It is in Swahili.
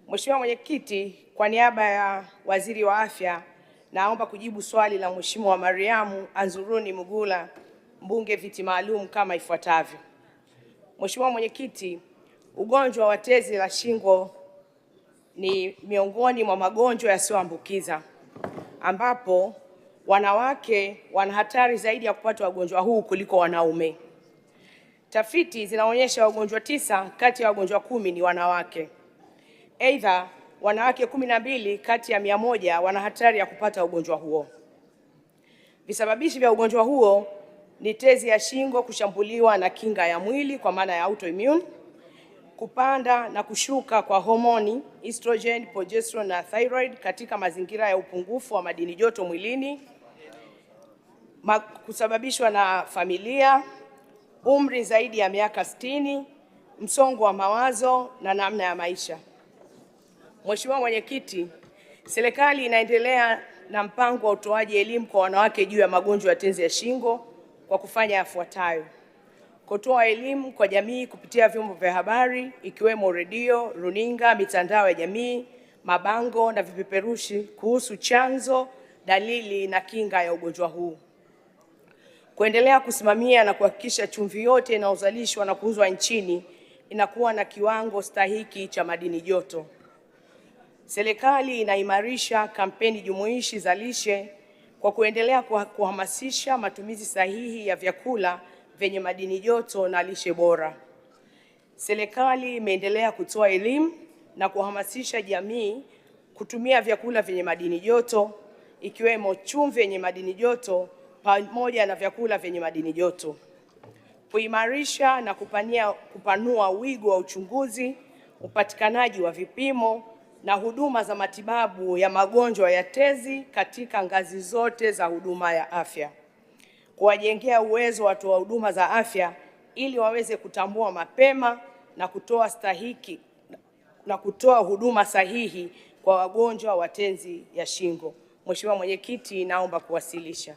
Mheshimiwa Mwenyekiti, kwa niaba ya Waziri wa Afya, naomba kujibu swali la Mheshimiwa Mariamu Anzuruni Mugula, mbunge viti maalum kama ifuatavyo. Mheshimiwa Mwenyekiti, ugonjwa wa tezi la shingo ni miongoni mwa magonjwa yasiyoambukiza ambapo wanawake wana hatari zaidi ya kupata ugonjwa huu kuliko wanaume. Tafiti zinaonyesha wagonjwa 9 kati ya wagonjwa 10 ni wanawake. Aidha, wanawake 12 kati ya 100 wana hatari ya kupata ugonjwa huo. Visababishi vya ugonjwa huo ni tezi ya shingo kushambuliwa na kinga ya mwili kwa maana ya autoimmune, kupanda na kushuka kwa homoni estrogen, progesterone na thyroid katika mazingira ya upungufu wa madini joto mwilini, kusababishwa na familia, umri zaidi ya miaka 60, msongo wa mawazo na namna ya maisha. Mheshimiwa Mwenyekiti, serikali inaendelea na mpango wa utoaji elimu kwa wanawake juu ya magonjwa ya tezi ya shingo kwa kufanya yafuatayo: kutoa elimu kwa jamii kupitia vyombo vya habari ikiwemo redio, runinga, mitandao ya jamii, mabango na vipeperushi kuhusu chanzo, dalili na kinga ya ugonjwa huu. Kuendelea kusimamia na kuhakikisha chumvi yote inayozalishwa na kuuzwa nchini inakuwa na kiwango stahiki cha madini joto. Serikali inaimarisha kampeni jumuishi za lishe kwa kuendelea kuhamasisha matumizi sahihi ya vyakula vyenye madini joto na lishe bora. Serikali imeendelea kutoa elimu na kuhamasisha jamii kutumia vyakula vyenye madini joto ikiwemo chumvi yenye madini joto pamoja na vyakula vyenye madini joto. Kuimarisha na kupanua wigo wa uchunguzi, upatikanaji wa vipimo na huduma za matibabu ya magonjwa ya tezi katika ngazi zote za huduma ya afya. Kuwajengea uwezo watoa huduma za afya ili waweze kutambua mapema na kutoa huduma sahihi kwa wagonjwa wa tezi ya shingo. Mheshimiwa Mwenyekiti, naomba kuwasilisha.